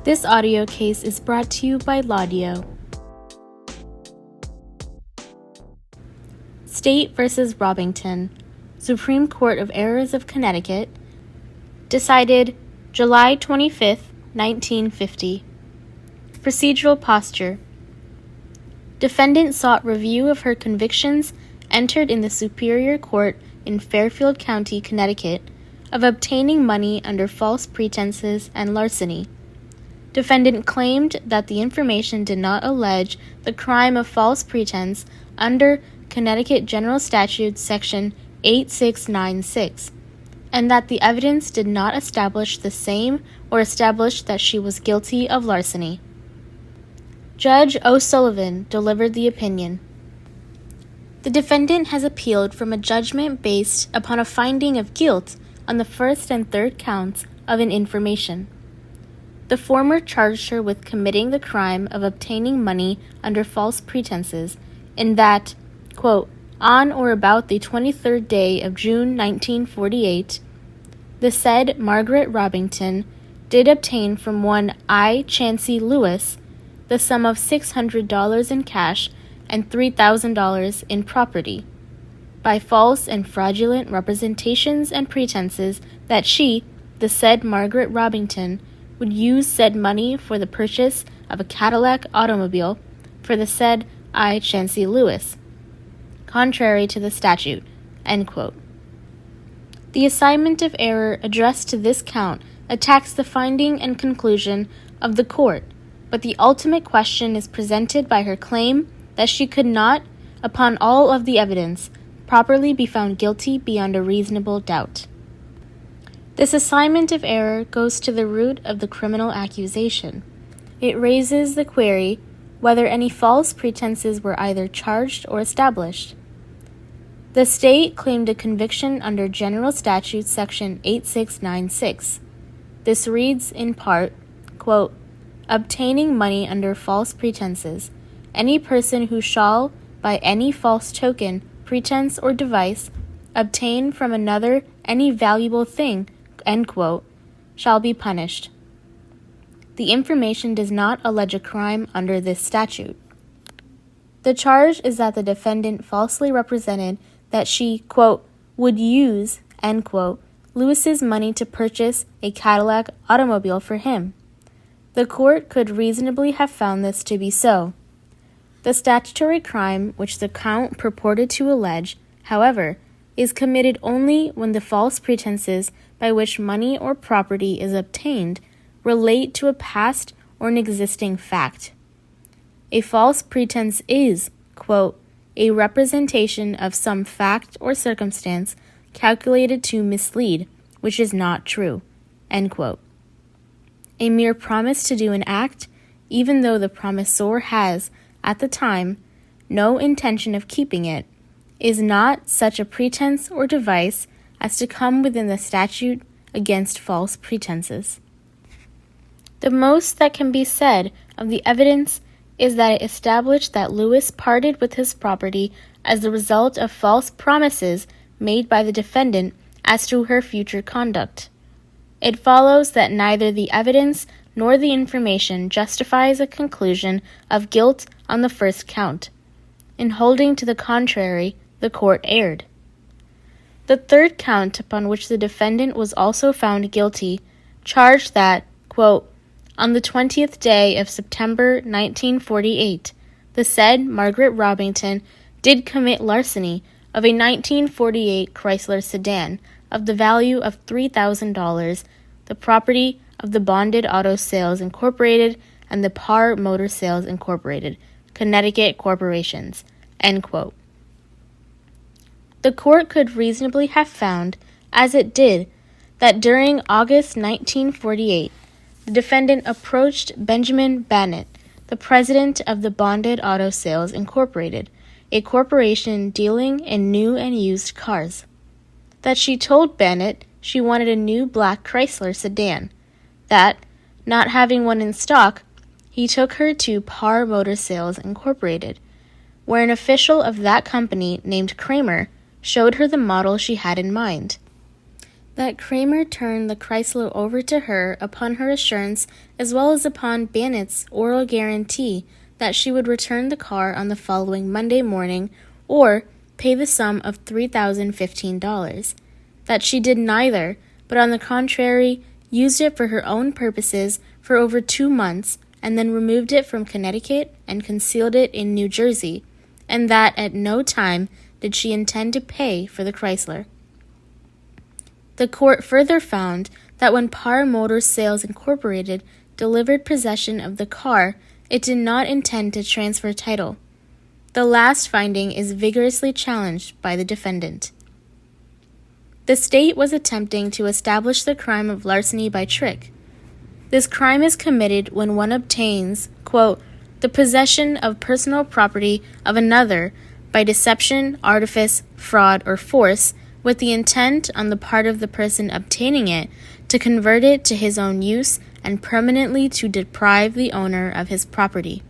This audio case is brought to you by Laudio. State v. Robington, Supreme Court of Errors of Connecticut, decided July 25, 1950. Procedural posture. Defendant sought review of her convictions entered in the Superior Court in Fairfield County, Connecticut, of obtaining money under false pretenses and larceny. Defendant claimed that the information did not allege the crime of false pretense under Connecticut General Statute Section 8696, and that the evidence did not establish the same or establish that she was guilty of larceny. Judge O'Sullivan delivered the opinion. The defendant has appealed from a judgment based upon a finding of guilt on the first and third counts of an information. The former charged her with committing the crime of obtaining money under false pretenses in that, quote, on or about the 23rd day of June 1948, the said Margaret Robington did obtain from one I. Chancey Lewis the sum of $600 in cash and $3,000 in property, by false and fraudulent representations and pretenses that she, the said Margaret Robington, would use said money for the purchase of a Cadillac automobile for the said I. Chancey Lewis, contrary to the statute, end quote. The assignment of error addressed to this count attacks the finding and conclusion of the court, but the ultimate question is presented by her claim that she could not, upon all of the evidence, properly be found guilty beyond a reasonable doubt. This assignment of error goes to the root of the criminal accusation. It raises the query whether any false pretenses were either charged or established. The state claimed a conviction under General Statute Section 8696. This reads, in part, quote, obtaining money under false pretenses. Any person who shall, by any false token, pretense, or device, obtain from another any valuable thing, end quote, shall be punished. The information does not allege a crime under this statute. The charge is that the defendant falsely represented that she, quote, would use, end quote, Lewis's money to purchase a Cadillac automobile for him. The court could reasonably have found this to be so. The statutory crime which the count purported to allege, however, is committed only when the false pretenses by which money or property is obtained relate to a past or an existing fact. A false pretense is, quote, a representation of some fact or circumstance calculated to mislead, which is not true, end quote. A mere promise to do an act, even though the promisor has, at the time, no intention of keeping it, is not such a pretense or device as to come within the statute against false pretenses. The most that can be said of the evidence is that it established that Lewis parted with his property as the result of false promises made by the defendant as to her future conduct. It follows that neither the evidence nor the information justifies a conclusion of guilt on the first count. In holding to the contrary, the court erred. The third count, upon which the defendant was also found guilty, charged that, quote, on the 20th day of September 1948, the said Margaret Robington did commit larceny of a 1948 Chrysler sedan of the value of $3,000, the property of the Bonded Auto Sales Incorporated and the Par Motor Sales Incorporated, Connecticut corporations, end quote. The court could reasonably have found, as it did, that during August 1948, the defendant approached Benjamin Bannett, the president of the Bonded Auto Sales Incorporated, a corporation dealing in new and used cars. That she told Bannett she wanted a new black Chrysler sedan. That, not having one in stock, he took her to Par Motor Sales Incorporated, where an official of that company named Kramer showed her the model she had in mind. that Kramer turned the Chrysler over to her upon her assurance as well as upon Bannett's oral guarantee that she would return the car on the following Monday morning or pay the sum of $3,015. That she did neither, but on the contrary, used it for her own purposes for over 2 months and then removed it from Connecticut and concealed it in New Jersey, and that at no time did she intend to pay for the Chrysler. The court further found that when Parr Motor Sales Incorporated delivered possession of the car, it did not intend to transfer title. The last finding is vigorously challenged by the defendant. The state was attempting to establish the crime of larceny by trick. This crime is committed when one obtains, quote, the possession of personal property of another by deception, artifice, fraud, or force, with the intent on the part of the person obtaining it to convert it to his own use and permanently to deprive the owner of his property.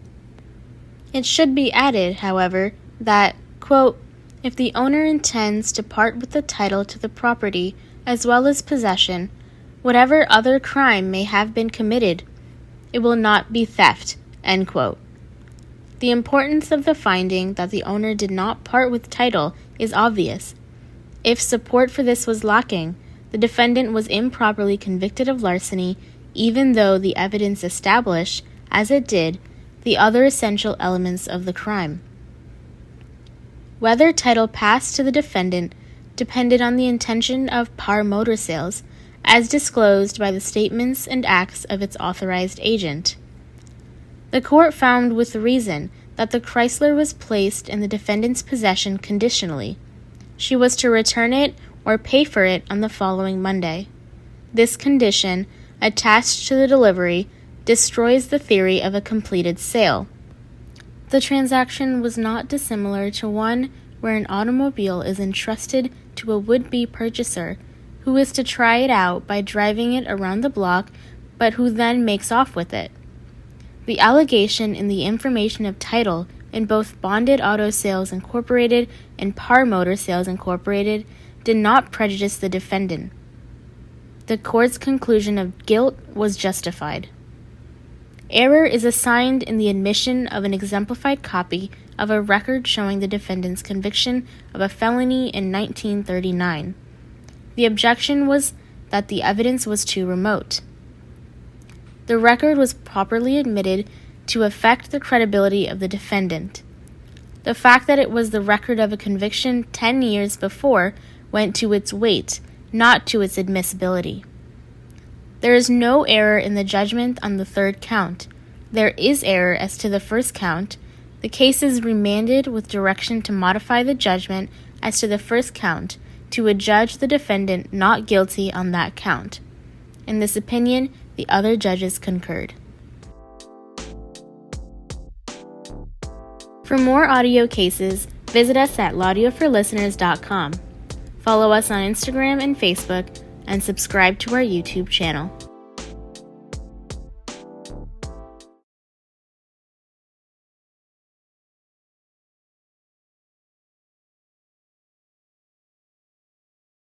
It should be added, however, that, quote, if the owner intends to part with the title to the property as well as possession, whatever other crime may have been committed, it will not be theft, end quote. The importance of the finding that the owner did not part with title is obvious. If support for this was lacking, the defendant was improperly convicted of larceny, even though the evidence established, as it did, the other essential elements of the crime. Whether title passed to the defendant depended on the intention of Parr Motor Sales, as disclosed by the statements and acts of its authorized agent. The court found with reason that the Chrysler was placed in the defendant's possession conditionally. She was to return it or pay for it on the following Monday. This condition, attached to the delivery, destroys the theory of a completed sale. The transaction was not dissimilar to one where an automobile is entrusted to a would-be purchaser who is to try it out by driving it around the block, but who then makes off with it. The allegation in the information of title in both Bonded Auto Sales Incorporated and Parr Motor Sales Incorporated did not prejudice the defendant. The court's conclusion of guilt was justified. Error is assigned in the admission of an exemplified copy of a record showing the defendant's conviction of a felony in 1939. The objection was that the evidence was too remote. The record was properly admitted to affect the credibility of the defendant. The fact that it was the record of a conviction 10 years before went to its weight, not to its admissibility. There is no error in the judgment on the third count. There is error as to the first count. The case is remanded with direction to modify the judgment as to the first count to adjudge the defendant not guilty on that count. In this opinion, the other judges concurred. For more audio cases, visit us at laudioforlisteners.com. Follow us on Instagram and Facebook, and subscribe to our YouTube channel.